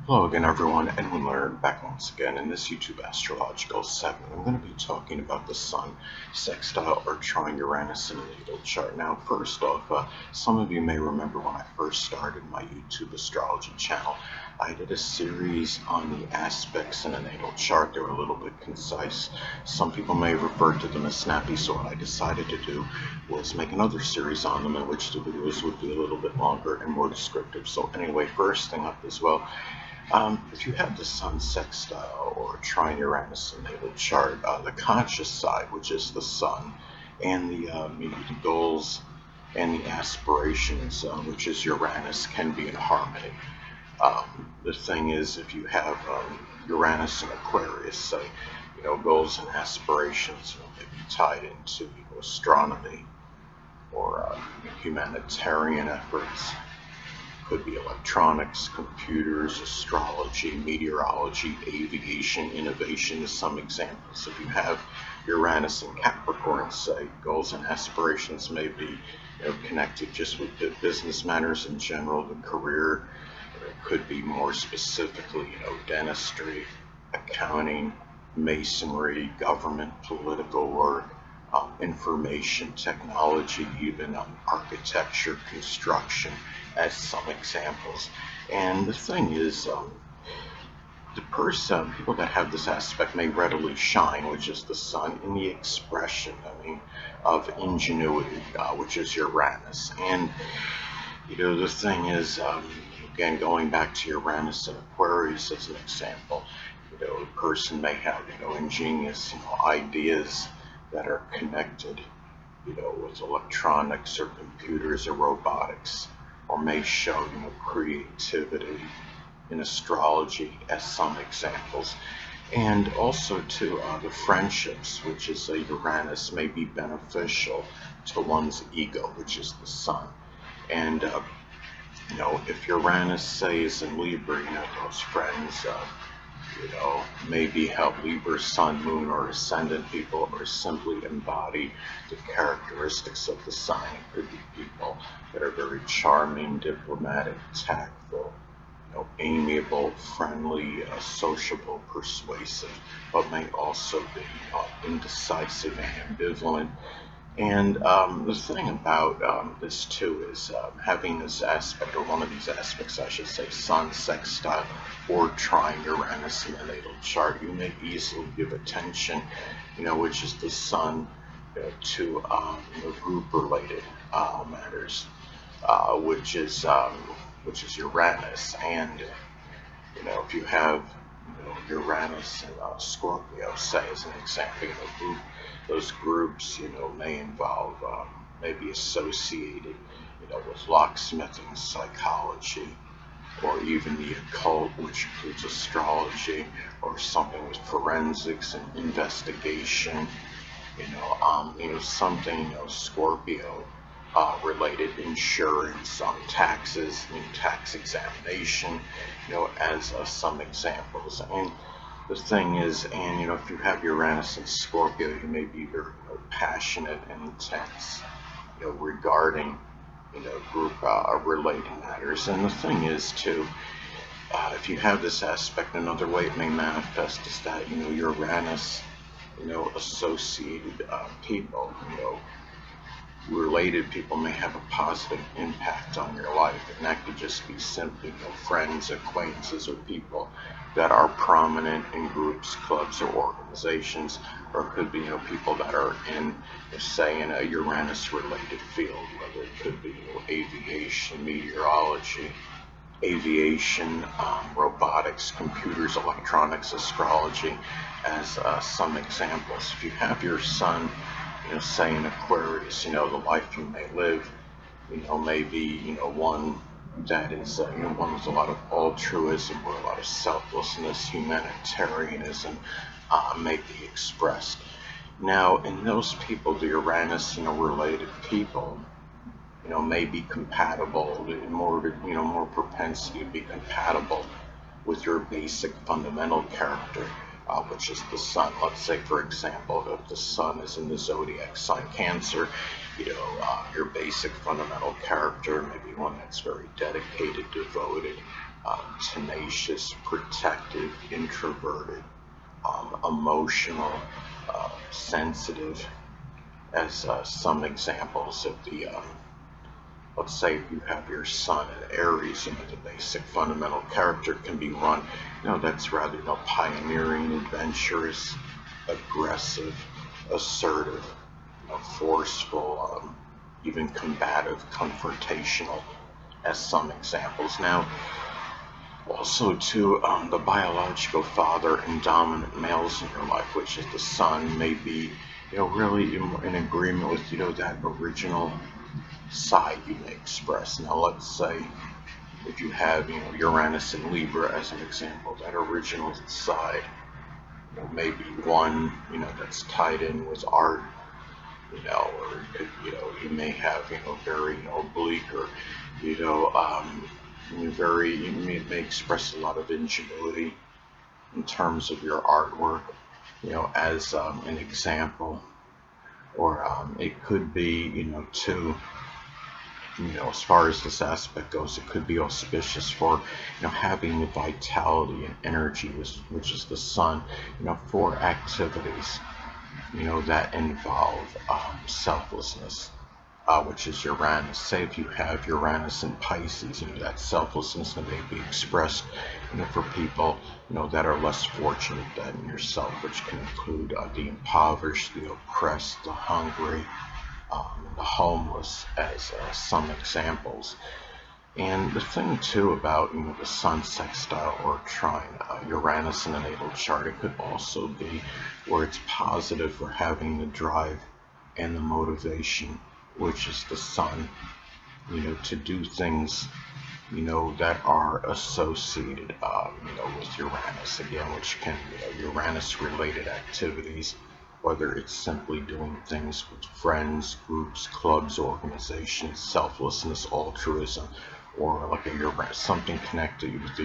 Hello again everyone, Edwin Learnard back once again in this YouTube astrological segment. I'm going to be talking about the Sun, Sextile, or Trine Uranus in a natal chart. Now first off, some of you may remember when I first started my YouTube astrology channel, I did a series on the aspects in a natal chart. They were a little bit concise. Some people may refer to them as snappy, so what I decided to do was make another series on them in which the videos would be a little bit longer and more descriptive. So anyway, first thing up as well, if you have the Sun sextile or Trine Uranus in the natal chart, the conscious side, which is the Sun, and maybe the goals and the aspirations, which is Uranus, can be in harmony. The thing is, if you have Uranus in Aquarius, say, goals and aspirations may be tied into astronomy or humanitarian efforts. Could be electronics, computers, astrology, meteorology, aviation, innovation as some examples. If you have Uranus in Capricorn, say, goals and aspirations may be connected just with the business matters in general, the career. It could be more specifically, dentistry, accounting, masonry, government, political work, information technology, even architecture, construction, as some examples. And the thing is, people that have this aspect may readily shine, which is the Sun, in the expression, of ingenuity, which is Uranus. And the thing is, again, going back to Uranus and Aquarius as an example, a person may have, ingenious, ideas that are connected, with electronics or computers or robotics, or may show, creativity in astrology as some examples. And also to the friendships, which is a Uranus, may be beneficial to one's ego, which is the Sun. And if Uranus, say, is in Libra, those friends, maybe help Libra, Sun, Moon, or Ascendant people, or simply embody the characteristics of the sign. It could be people that are very charming, diplomatic, tactful, amiable, friendly, sociable, persuasive, but may also be indecisive and ambivalent. And the thing about this too is having this aspect, or one of these aspects, I should say, Sun, Sextile, or Trine Uranus in the natal chart, you may easily give attention, which is the Sun, to group-related matters, which is Uranus. And if you have Uranus and Scorpio, say, as an example, those groups, may involve, may be associated, with locksmithing, psychology, or even the occult, which includes astrology, or something with forensics and investigation, something, Scorpio related, insurance, taxes, tax examination, as some examples. And the thing is, and if you have Uranus and Scorpio, you may be very passionate and intense, regarding group related matters. And the thing is too, if you have this aspect, another way it may manifest is that Uranus, associated people, related people may have a positive impact on your life, and that could just be simply friends, acquaintances, or people that are prominent in groups, clubs, or organizations, or it could be people that are in, say, in a Uranus related field, whether it could be aviation, meteorology, robotics, computers, electronics, astrology, as some examples. If you have your Sun, say, in Aquarius, the life you may live, may be, one that is, one with a lot of altruism, or a lot of selflessness, humanitarianism, may be expressed. Now, in those people, the Uranus, related people, may be compatible, more propensity to be compatible with your basic fundamental character, which is the Sun. Let's say, for example, if the Sun is in the zodiac sign Cancer, your basic fundamental character may be one that's very dedicated, devoted, tenacious, protective, introverted, emotional, sensitive, as some examples of the let's say if you have your sun in Aries, the basic fundamental character can be run, that's rather, pioneering, adventurous, aggressive, assertive, forceful, even combative, confrontational, as some examples. Now, also to the biological father and dominant males in your life, which is the sun, may be, really in agreement with, that original side you may express. Now, let's say if you have, Uranus and Libra as an example, that original side, maybe one, that's tied in with art, or, you may have, very, bleak or, you may express a lot of ingenuity in terms of your artwork, as an example, or it could be, too, as far as this aspect goes, it could be auspicious for, having the vitality and energy, which is the sun, for activities, that involve selflessness, which is Uranus. Say if you have Uranus in Pisces, that selflessness may be expressed, for people, that are less fortunate than yourself, which can include the impoverished, the oppressed, the hungry, the homeless, as some examples. And the thing too about, the sun sextile or trine Uranus in a natal chart, it could also be where it's positive for having the drive and the motivation, which is the sun, to do things, that are associated, with Uranus again, which can, Uranus-related activities, whether it's simply doing things with friends, groups, clubs, organizations, selflessness, altruism, or like something connected with a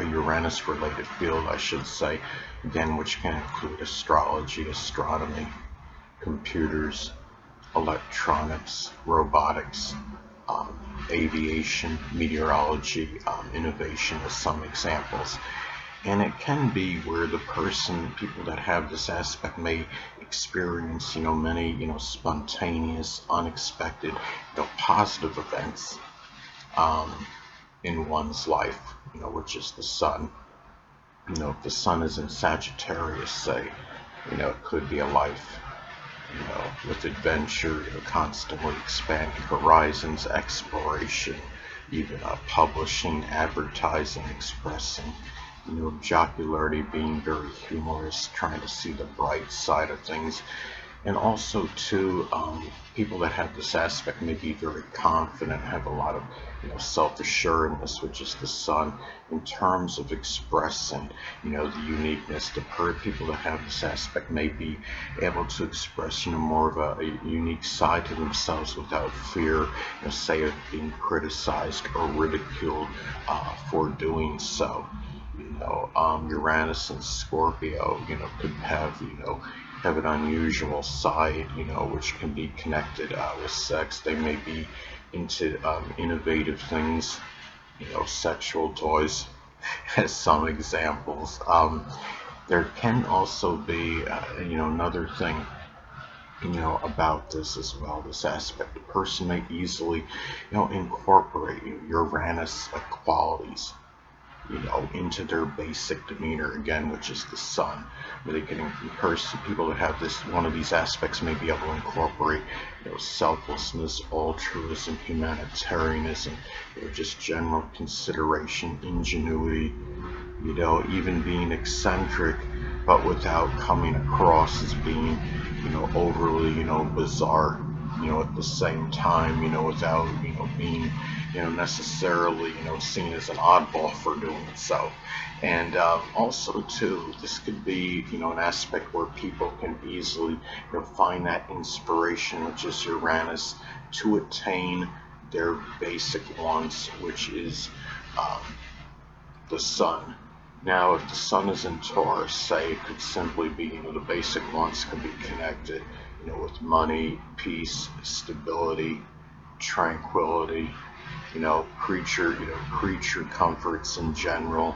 Uranus-related field, I should say, again, which can include astrology, astronomy, computers, electronics, robotics, aviation, meteorology, innovation, as some examples. And it can be where the people that have this aspect may experience, many, spontaneous, unexpected, positive events in one's life, which is the sun. If the sun is in Sagittarius, say, it could be a life, with adventure, constantly expanding horizons, exploration, even publishing, advertising, expressing, jocularity, being very humorous, trying to see the bright side of things. And also, too, people that have this aspect may be very confident, have a lot of, self-assuredness, which is the sun, in terms of expressing, the uniqueness. The people that have this aspect may be able to express, more of a unique side to themselves without fear, say, of being criticized or ridiculed for doing so. Uranus and Scorpio, could have an unusual side, which can be connected with sex. They may be into innovative things, sexual toys, as some examples. There can also be, another thing, about this as well, this aspect. A person may easily, incorporate Uranus qualities, into their basic demeanor, again, which is the sun. They can people that have this, one of these aspects may be able to incorporate, selflessness, altruism, humanitarianism, just general consideration, ingenuity, even being eccentric, but without coming across as being, overly, bizarre, at the same time, without, being, necessarily, seen as an oddball for doing so. And also, too, this could be, an aspect where people can easily, find that inspiration, which is Uranus, to attain their basic wants, which is the sun. Now, if the sun is in Taurus, say, it could simply be, the basic wants could be connected, with money, peace, stability, tranquility, creature comforts in general,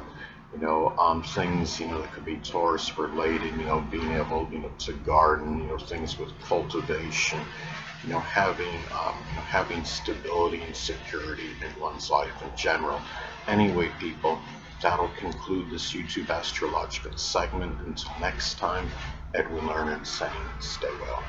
things, that could be Taurus related, being able, to garden, things with cultivation, having stability and security in one's life in general. Anyway, people, that'll conclude this YouTube astrological segment. Until next time, Edwin Learnard saying, stay well.